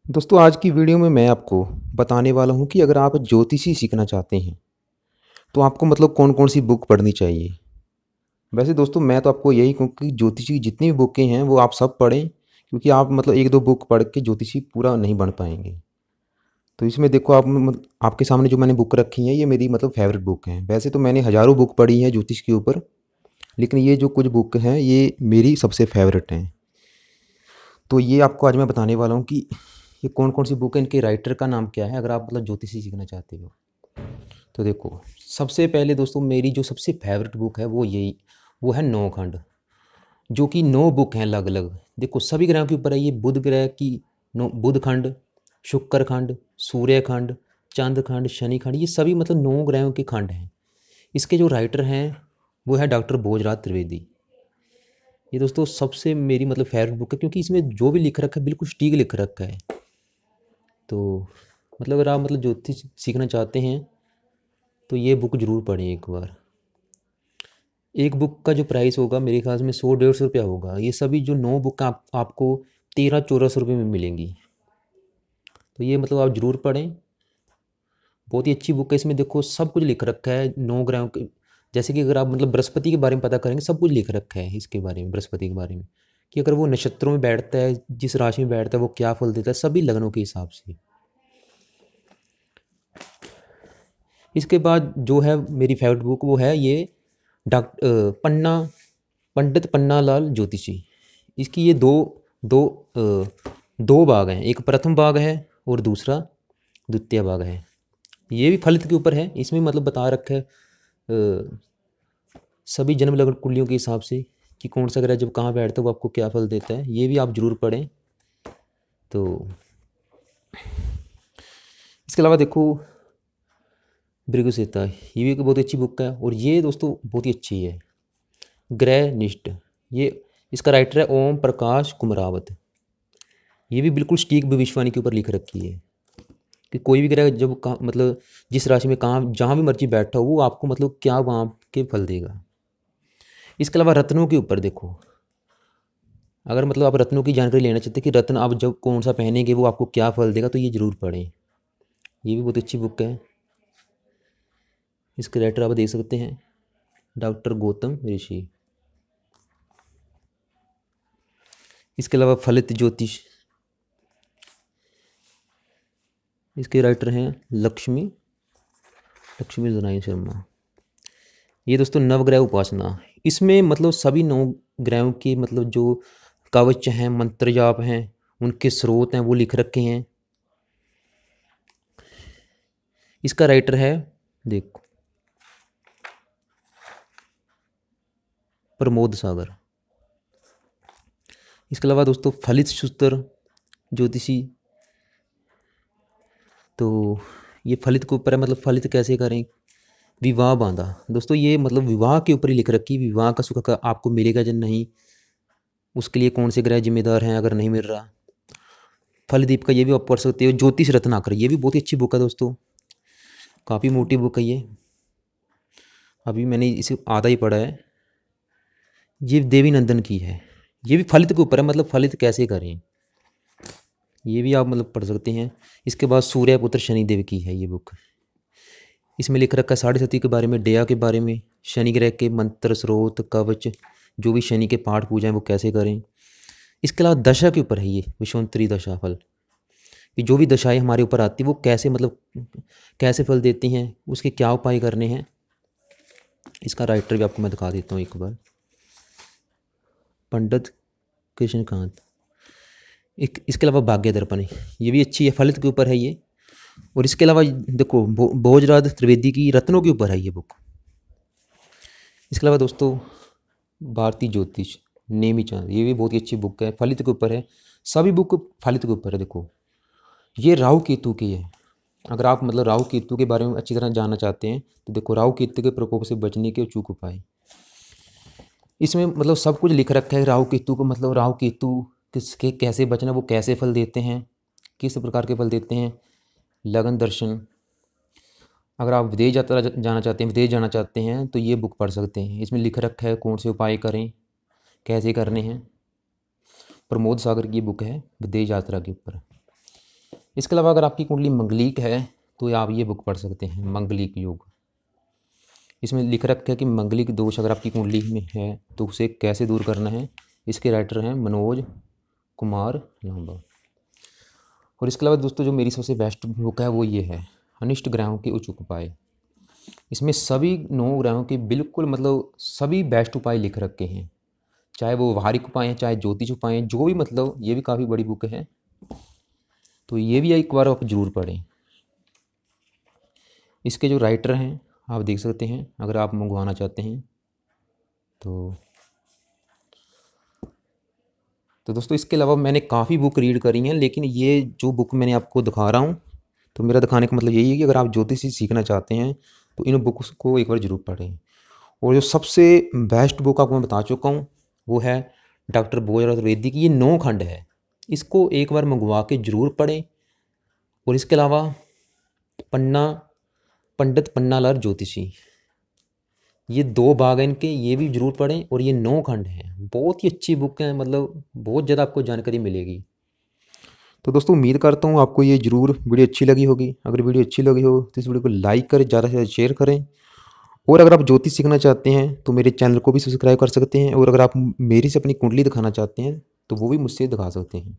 दोस्तों आज की वीडियो में मैं आपको बताने वाला हूँ कि अगर आप ज्योतिषी सीखना चाहते हैं तो आपको कौन कौन सी बुक पढ़नी चाहिए। वैसे दोस्तों मैं तो आपको यही कहूँ कि ज्योतिषी की जितनी भी बुकें हैं वो आप सब पढ़ें, क्योंकि आप एक दो बुक पढ़ के ज्योतिषी पूरा नहीं बन पाएंगे। तो इसमें देखो आप आपके सामने जो मैंने बुक रखी है ये मेरी फेवरेट बुक हैं। वैसे तो मैंने हज़ारों बुक पढ़ी हैं ज्योतिष के ऊपर, लेकिन ये जो कुछ बुक हैं ये मेरी सबसे फेवरेट हैं। तो ये आपको आज मैं बताने वाला हूँ कि ये कौन कौन सी बुक है, इनके राइटर का नाम क्या है, अगर आप ज्योतिषी सीखना चाहते हो। तो देखो, सबसे पहले दोस्तों मेरी जो सबसे फेवरेट बुक है वो है नौ खंड, जो कि नौ बुक हैं अलग अलग। देखो सभी ग्रहों के ऊपर है। ये बुध ग्रह की नौ बुध खंड, शुक्र खंड, सूर्य खंड, चंद्र खंड, शनि खंड, ये सभी नौ ग्रहों के खंड हैं। इसके जो राइटर हैं वो है डॉक्टर भोजराज त्रिवेदी। ये दोस्तों सबसे मेरी फेवरेट बुक है, क्योंकि इसमें जो भी लिख रखा है बिल्कुल सटीक लिख रखा है। तो अगर आप ज्योतिष सीखना चाहते हैं तो ये बुक ज़रूर पढ़ें एक बार। एक बुक का जो प्राइस होगा मेरे ख्याल में 100-150 रुपया होगा। ये सभी जो नौ बुक आपको 1300-1400 रुपये में मिलेंगी। तो ये आप ज़रूर पढ़ें, बहुत ही अच्छी बुक है। इसमें देखो सब कुछ लिख रखा है नौ ग्रहों के। जैसे कि अगर आप बृहस्पति के बारे में पता करेंगे, सब कुछ लिख रखा है इसके बारे में, बृहस्पति के बारे में, कि अगर वो नक्षत्रों में बैठता है, जिस राशि में बैठता है वो क्या फल देता है, सभी लग्नों के हिसाब से। इसके बाद जो है मेरी फेवरेट बुक वो है ये पन्ना, पंडित पन्नालाल ज्योतिषी। इसकी ये दो दो दो भाग हैं, एक प्रथम भाग है और दूसरा द्वितीय भाग है। ये भी फलित के ऊपर है। इसमें बता रखा है सभी जन्म लग्न कुंडलियों के हिसाब से कि कौन सा ग्रह जब कहाँ बैठता है वो आपको क्या फल देता है। ये भी आप जरूर पढ़ें। तो इसके अलावा देखो भृगुसंहिता, ये भी एक बहुत अच्छी बुक है, और ये दोस्तों बहुत ही अच्छी है ग्रह निष्ठ। ये इसका राइटर है ओम प्रकाश कुमरावत। ये भी बिल्कुल सटीक भविष्यवाणी के ऊपर लिख रखी है कि कोई भी ग्रह जब जिस राशि में कहाँ जहाँ भी मर्जी बैठा हो वो आपको क्या वहाँ के फल देगा। इसके अलावा रत्नों के ऊपर देखो, अगर आप रत्नों की जानकारी लेना चाहते हैं कि रत्न आप जब कौन सा पहनेंगे वो आपको क्या फल देगा, तो ये ज़रूर पढ़ें। ये भी बहुत अच्छी बुक है। इसके राइटर आप देख सकते हैं डॉक्टर गौतम ऋषि। इसके अलावा फलित ज्योतिष, इसके राइटर हैं लक्ष्मी नारायण शर्मा। ये दोस्तों नवग्रह उपासना, इसमें सभी नौ ग्रहों के जो कवच हैं, मंत्र जाप हैं, उनके स्रोत हैं वो लिख रखे हैं। इसका राइटर है देखो प्रमोद सागर। इसके अलावा दोस्तों फलित सूत्र ज्योतिषी, तो ये फलित के ऊपर है, फलित कैसे करें। विवाह बांधा, दोस्तों ये विवाह के ऊपर ही लिख रखी, विवाह का सुख का आपको मिलेगा या नहीं, उसके लिए कौन से ग्रह जिम्मेदार हैं अगर नहीं मिल रहा। फलदीप का ये भी आप पढ़ सकते हो। ज्योतिष रत्नाकर, ये भी बहुत ही अच्छी बुक है दोस्तों, काफ़ी मोटी बुक है ये, अभी मैंने इसे आधा ही पढ़ा है। ये देवी नंदन की है, ये भी फलित के ऊपर है, फलित कैसे करें, ये भी आप पढ़ सकते हैं। इसके बाद सूर्य पुत्र शनिदेव की है ये बुक। इसमें लिख रखा है साढ़े सती के बारे में, डेया के बारे में, शनि ग्रह के मंत्र स्रोत कवच, जो भी शनि के पाठ पूजा हैं वो कैसे करें। इसके अलावा दशा के ऊपर है ये विषोत्तरी दशा फल, कि जो भी दशाएं हमारे ऊपर आती है वो कैसे कैसे फल देती हैं, उसके क्या उपाय करने हैं। इसका राइटर भी आपको मैं दिखा देता हूँ एक बार, पंडित कृष्णकांत। इसके अलावा भाग्य दर्पण, ये भी अच्छी है, फलित के ऊपर है ये। और इसके अलावा देखो भोजराज त्रिवेदी की रत्नों के ऊपर है ये बुक। इसके अलावा दोस्तों भारतीय ज्योतिष नेमी चांद, ये भी बहुत ही अच्छी बुक है, फलित के ऊपर है। सभी बुक फलित के ऊपर है। देखो ये राहु केतु की है। अगर आप राहु केतु के बारे में अच्छी तरह जानना चाहते हैं तो देखो राहु केतु के प्रकोप से बचने के अचूक उपाय। इसमें सब कुछ लिख रखा है राहु केतु को, राहु केतु किसके कैसे बचना, वो कैसे फल देते हैं, किस प्रकार के फल देते हैं। लगन दर्शन, अगर आप विदेश यात्रा जाना चाहते हैं, विदेश जाना चाहते हैं तो ये बुक पढ़ सकते हैं। इसमें लिख रखा है कौन से उपाय करें, कैसे करने हैं। प्रमोद सागर की बुक है विदेश यात्रा के ऊपर। इसके अलावा अगर आपकी कुंडली मंगलिक है तो आप ये बुक पढ़ सकते हैं, मंगलिक योग। इसमें लिख रखा है कि मंगलिक दोष अगर आपकी कुंडली में है तो उसे कैसे दूर करना है। इसके राइटर हैं मनोज कुमार लांबा। और इसके अलावा दोस्तों जो मेरी सबसे बेस्ट बुक है वो ये है, अनिष्ट ग्रहों के उचित उपाय। इसमें सभी 9 ग्रहों के बिल्कुल मतलब सभी बेस्ट उपाय लिख रखे हैं, चाहे वो व्यवहारिक उपाय हैं, चाहे ज्योतिष उपाय हैं, जो भी मतलब ये भी काफ़ी बड़ी बुक है, तो ये भी एक बार आप ज़रूर पढ़ें। इसके जो राइटर हैं आप देख सकते हैं, अगर आप मंगवाना चाहते हैं तो दोस्तों इसके अलावा मैंने काफ़ी बुक रीड करी हैं, लेकिन ये जो बुक मैंने आपको दिखा रहा हूँ तो मेरा दिखाने का मतलब यही है कि अगर आप ज्योतिषी सीखना चाहते हैं तो इन बुक्स को एक बार ज़रूर पढ़ें। और जो सबसे बेस्ट बुक आपको मैं बता चुका हूँ वो है डॉक्टर भोजराज द्विवेदी की, ये 9 खंड है। इसको एक बार मंगवा के ज़रूर पढ़ें। और इसके अलावा पंडित पन्नालाल ज्योतिषी, ये 2 भाग हैं इनके, ये भी जरूर पढ़ें। और ये 9 खंड हैं, बहुत ही अच्छी बुक है, मतलब बहुत ज़्यादा आपको जानकारी मिलेगी। तो दोस्तों उम्मीद करता हूँ आपको ये ज़रूर वीडियो अच्छी लगी होगी। अगर वीडियो अच्छी लगी हो तो इस वीडियो को लाइक करें, ज़्यादा से ज़्यादा शेयर करें। और अगर आप ज्योतिष सीखना चाहते हैं तो मेरे चैनल को भी सब्सक्राइब कर सकते हैं। और अगर आप मेरी से अपनी कुंडली दिखाना चाहते हैं तो वो भी मुझसे दिखा सकते हैं।